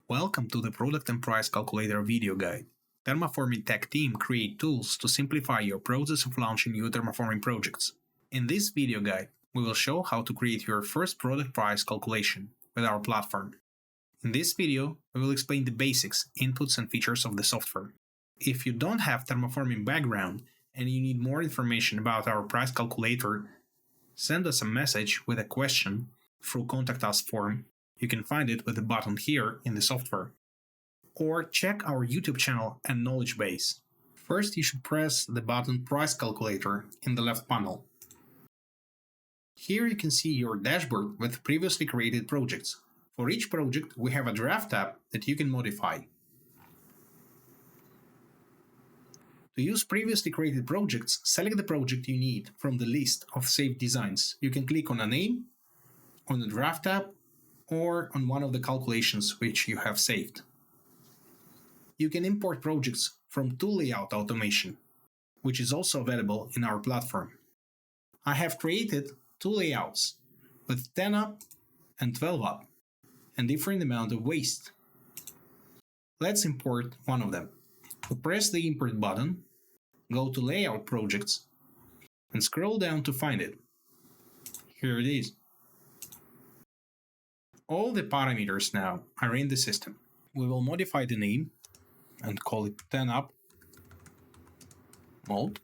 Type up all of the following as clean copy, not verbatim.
Welcome to the Product and Price Calculator video guide. Thermoforming Tech team create tools to simplify your process of launching new thermoforming projects. In this video guide, we will show how to create your first product price calculation with our platform. In this video, we will explain the basics, inputs and features of the software. If you don't have thermoforming background and you need more information about our price calculator, send us a message with a question through Contact Us form. You can find it with the button here in the software. Or check our YouTube channel and knowledge base. First, you should press the button Price Calculator in the left panel. Here you can see your dashboard with previously created projects. For each project, we have a draft tab that you can modify. To use previously created projects, select the project you need from the list of saved designs. You can click on a name, on the draft tab, or on one of the calculations which you have saved. You can import projects from Tool Layout Automation, which is also available in our platform. I have created two layouts with 10 up and 12 up and different amount of waste. Let's import one of them. Press the Import button, go to Layout Projects, and scroll down to find it. Here it is. All the parameters now are in the system. We will modify the name and call it 10 up mold.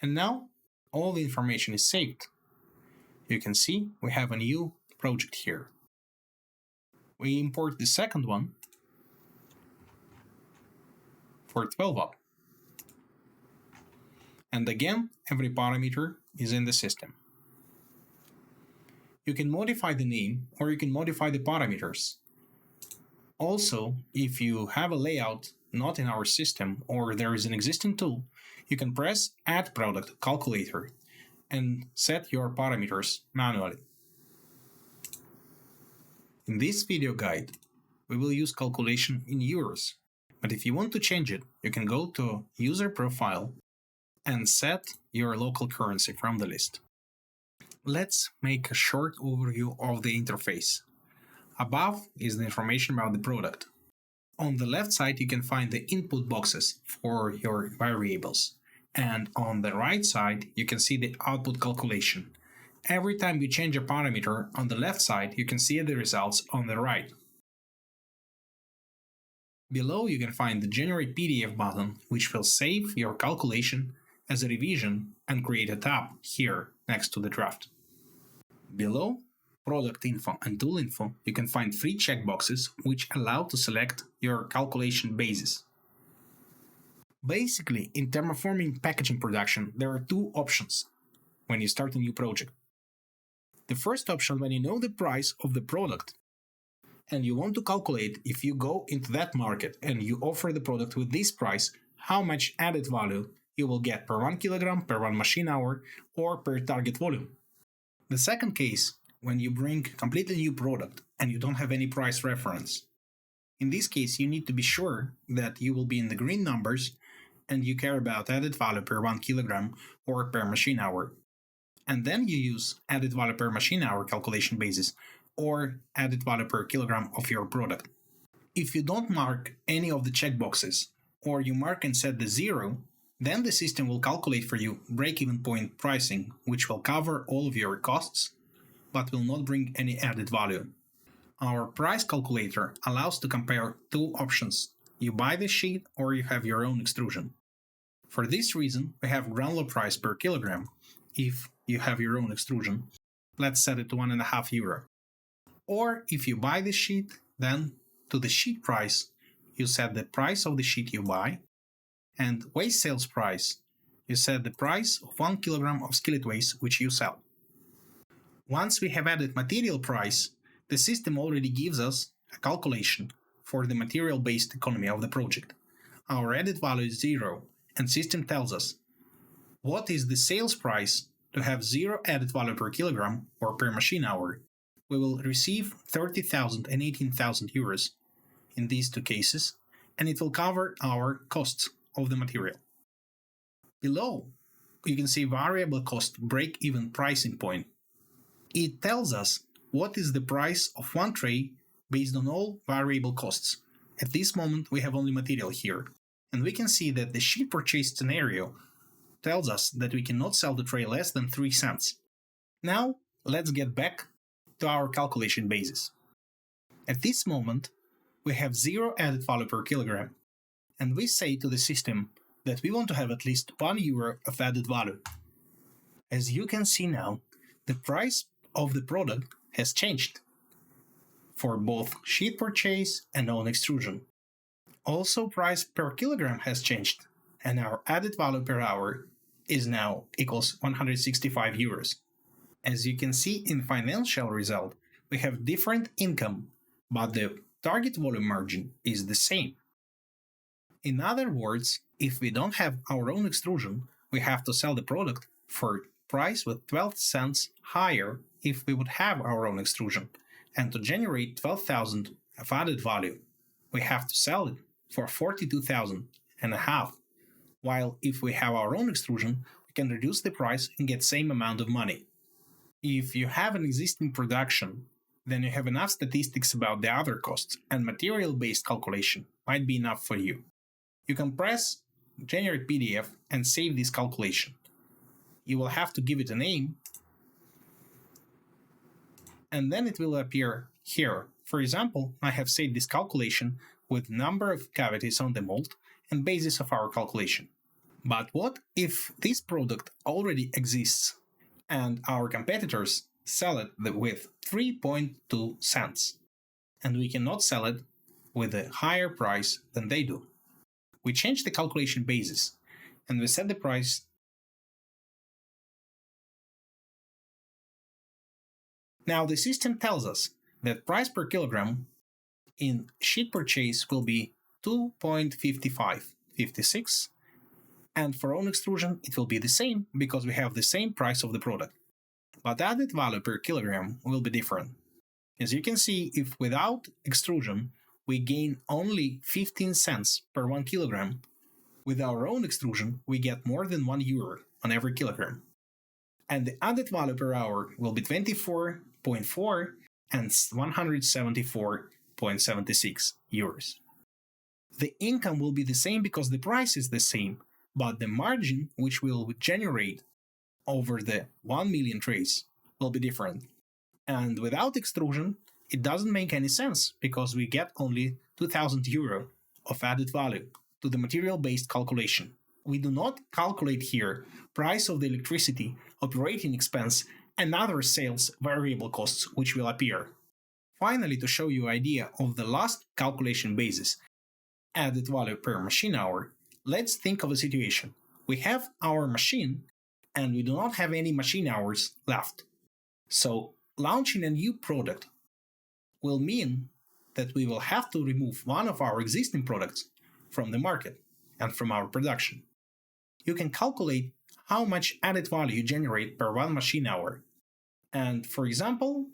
And now all the information is saved. You can see we have a new project here. We import the second one for 12 up. And again, every parameter is in the system. You can modify the name or you can modify the parameters. Also, if you have a layout not in our system or there is an existing tool, you can press Add Product Calculator and set your parameters manually. In this video guide, we will use calculation in euros, but if you want to change it, you can go to User Profile and set your local currency from the list. Let's make a short overview of the interface. Above is the information about the product. On the left side, you can find the input boxes for your variables. And on the right side, you can see the output calculation. Every time you change a parameter on the left side, you can see the results on the right. Below, you can find the Generate PDF button, which will save your calculation as a revision and create a tab here next to the draft. Below Product Info and Tool Info, you can find three checkboxes which allow to select your calculation basis. Basically, in thermoforming packaging production, there are two options when you start a new project. The first option, when you know the price of the product and you want to calculate if you go into that market and you offer the product with this price, how much added value you will get per 1 kilogram, per 1 machine hour, or per target volume. The second case, when you bring a completely new product and you don't have any price reference. In this case, you need to be sure that you will be in the green numbers and you care about added value per 1 kilogram or per machine hour. And then you use added value per machine hour calculation basis or added value per kilogram of your product. If you don't mark any of the checkboxes or you mark and set the 0, then the system will calculate for you break-even point pricing, which will cover all of your costs, but will not bring any added value. Our price calculator allows to compare two options. You buy the sheet or you have your own extrusion. For this reason, we have granular price per kilogram. If you have your own extrusion, let's set it to €1.5. Or if you buy the sheet, then to the sheet price, you set the price of the sheet you buy, and waste sales price, you set the price of 1 kilogram of skillet waste which you sell. Once we have added material price, the system already gives us a calculation for the material-based economy of the project. Our added value is 0, and system tells us what is the sales price to have 0 added value per kilogram or per machine hour. We will receive 30,000 and 18,000 euros in these two cases, and it will cover our costs of the material. Below, you can see variable cost break-even pricing point. It tells us what is the price of one tray based on all variable costs. At this moment, we have only material here, and we can see that the sheet purchase scenario tells us that we cannot sell the tray less than 3 cents. Now, let's get back to our calculation basis. At this moment, we have 0 added value per kilogram, and we say to the system that we want to have at least €1 of added value. As you can see now, the price of the product has changed for both sheet purchase and own extrusion. Also, price per kilogram has changed, and our added value per hour is now equals €165. As you can see in financial result, we have different income, but the target volume margin is the same. In other words, if we don't have our own extrusion, we have to sell the product for price with 12 cents higher if we would have our own extrusion. And to generate 12,000 of added value, we have to sell it for 42,000 and a half. While if we have our own extrusion, we can reduce the price and get same amount of money. If you have an existing production, then you have enough statistics about the other costs, and material-based calculation might be enough for you. You can press Generate PDF and save this calculation. You will have to give it a name, and then it will appear here. For example, I have saved this calculation with number of cavities on the mold and basis of our calculation. But what if this product already exists and our competitors sell it with 3.2 cents, and we cannot sell it with a higher price than they do? We change the calculation basis, and we set the price. Now the system tells us that price per kilogram in sheet purchase will be 2.5556, and for own extrusion it will be the same because we have the same price of the product. But added value per kilogram will be different. As you can see, if without extrusion we gain only 15 cents per 1 kilogram, with our own extrusion we get more than €1 on every kilogram. And the added value per hour will be 24.4 and 174.76 euros. The income will be the same because the price is the same, but the margin which will generate over the 1 million trays will be different. And without extrusion, it doesn't make any sense because we get only €2,000 of added value to the material-based calculation. We do not calculate here price of the electricity, operating expense, and other sales variable costs which will appear. Finally, to show you idea of the last calculation basis, added value per machine hour, let's think of a situation. We have our machine and we do not have any machine hours left. So launching a new product will mean that we will have to remove one of our existing products from the market and from our production. You can calculate how much added value you generate per 1 machine hour. And for example,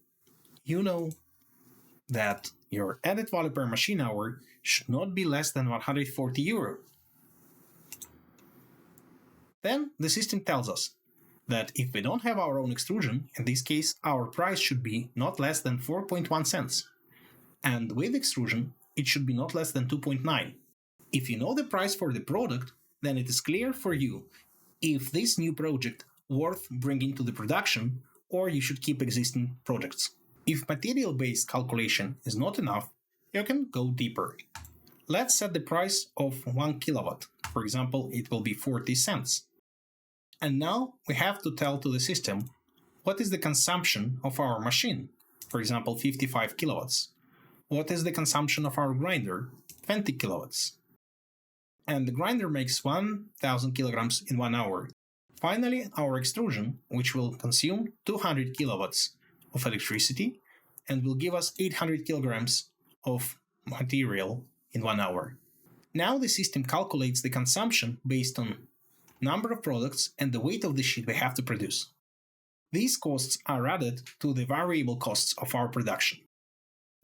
you know that your added value per machine hour should not be less than €140. Then the system tells us that if we don't have our own extrusion, in this case our price should be not less than 4.1 cents. And with extrusion, it should be not less than 2.9. If you know the price for the product, then it is clear for you if this new project worth bringing to the production, or you should keep existing projects. If material-based calculation is not enough, you can go deeper. Let's set the price of 1 kilowatt. For example, it will be 40 cents. And now we have to tell to the system what is the consumption of our machine, for example 55 kilowatts. What is the consumption of our grinder, 20 kilowatts. And the grinder makes 1000 kilograms in 1 hour. Finally, our extrusion, which will consume 200 kilowatts of electricity and will give us 800 kilograms of material in 1 hour. Now the system calculates the consumption based on number of products and the weight of the sheet we have to produce. These costs are added to the variable costs of our production.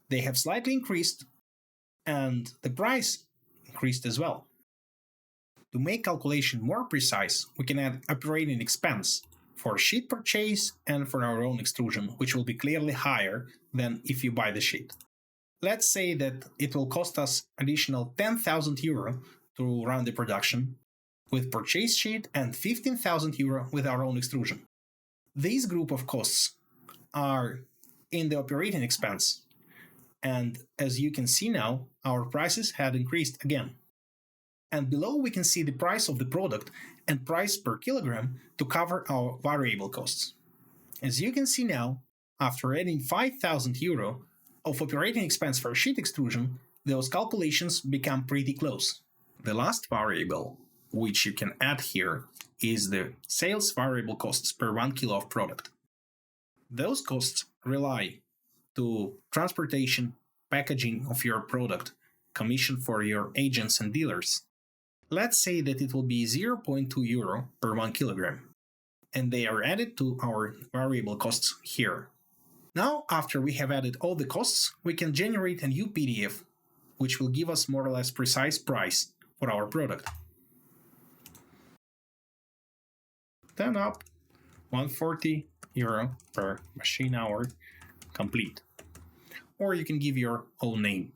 They have slightly increased, and the price increased as well. To make calculation more precise, we can add operating expense for sheet purchase and for our own extrusion, which will be clearly higher than if you buy the sheet. Let's say that it will cost us additional 10,000 euro to run the production with purchase sheet and 15,000 euro with our own extrusion. These group of costs are in the operating expense, and as you can see now, our prices had increased again. And below we can see the price of the product and price per kilogram to cover our variable costs. As you can see now, after adding 5,000 euro of operating expense for sheet extrusion, those calculations become pretty close. The last variable, which you can add here, is the sales variable costs per 1 kilo of product. Those costs rely to transportation, packaging of your product, commission for your agents and dealers. Let's say that it will be 0.2 euro per 1 kilogram, and they are added to our variable costs here. Now, after we have added all the costs, we can generate a new PDF, which will give us more or less precise price for our product. 10 up, 140 euro per machine hour complete. Or you can give your own name.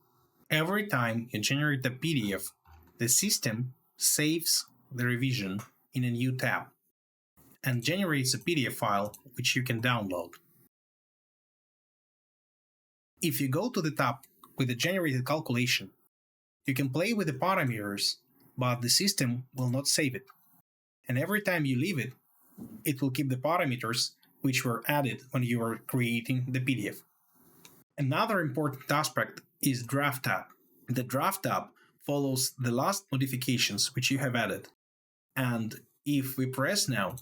Every time you generate a PDF, the system saves the revision in a new tab and generates a PDF file which you can download. If you go to the tab with the generated calculation, you can play with the parameters, but the system will not save it. And every time you leave it, it will keep the parameters which were added when you were creating the PDF. Another important aspect is Draft tab. The Draft tab follows the last modifications which you have added. And if we press now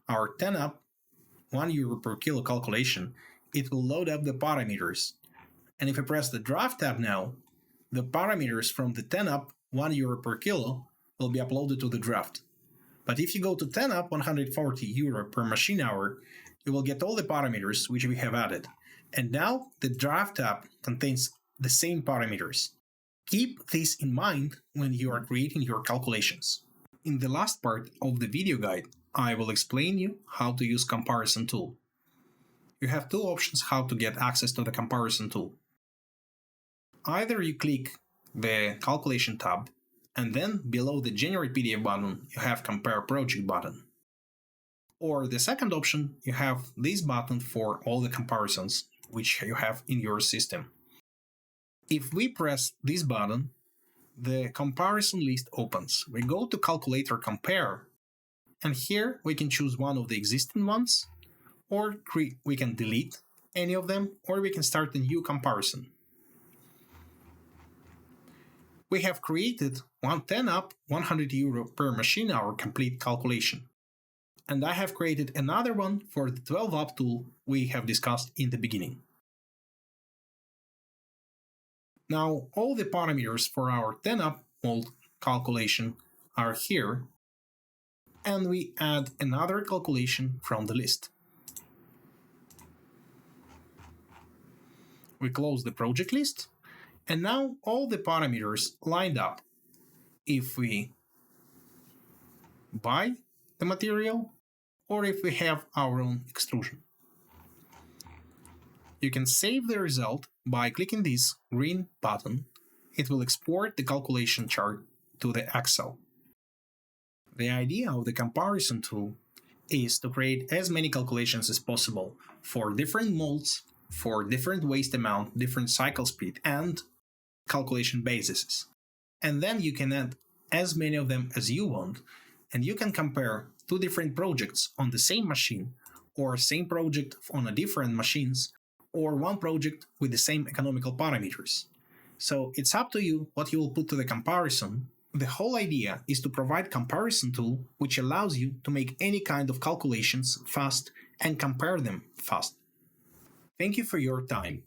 our 10 up 1 euro per kilo calculation, it will load up the parameters. And if I press the Draft tab now, the parameters from the 10 up 1 euro per kilo will be uploaded to the draft. But if you go to 10 up 140 euro per machine hour, you will get all the parameters which we have added. And now the Draft tab contains the same parameters. Keep this in mind when you are creating your calculations. In the last part of the video guide, I will explain you how to use comparison tool. You have two options how to get access to the comparison tool. Either you click the calculation tab, and then below the generate PDF button, you have compare project button. Or the second option, you have this button for all the comparisons which you have in your system. If we press this button, the comparison list opens. We go to calculator compare, and here we can choose one of the existing ones, or we can delete any of them, or we can start a new comparison. We have created 110 up 100 euro per machine hour complete calculation. And I have created another one for the 12 up tool we have discussed in the beginning. Now all the parameters for our 10 up mold calculation are here, and we add another calculation from the list. We close the project list, and now all the parameters lined up. If we buy the material or if we have our own extrusion. You can save the result by clicking this green button. It will export the calculation chart to the Excel. The idea of the comparison tool is to create as many calculations as possible for different molds, for different waste amount, different cycle speed, and calculation bases. And then you can add as many of them as you want, and you can compare two different projects on the same machine, or same project on a different machines, or one project with the same economical parameters. So it's up to you what you will put to the comparison. The whole idea is to provide comparison tool which allows you to make any kind of calculations fast and compare them fast. Thank you for your time.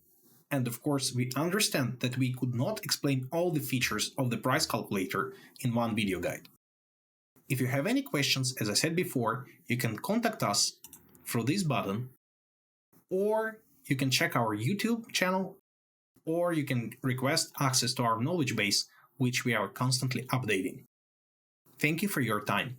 And of course, we understand that we could not explain all the features of the price calculator in one video guide. If you have any questions, as I said before, you can contact us through this button, or you can check our YouTube channel, or you can request access to our knowledge base, which we are constantly updating. Thank you for your time.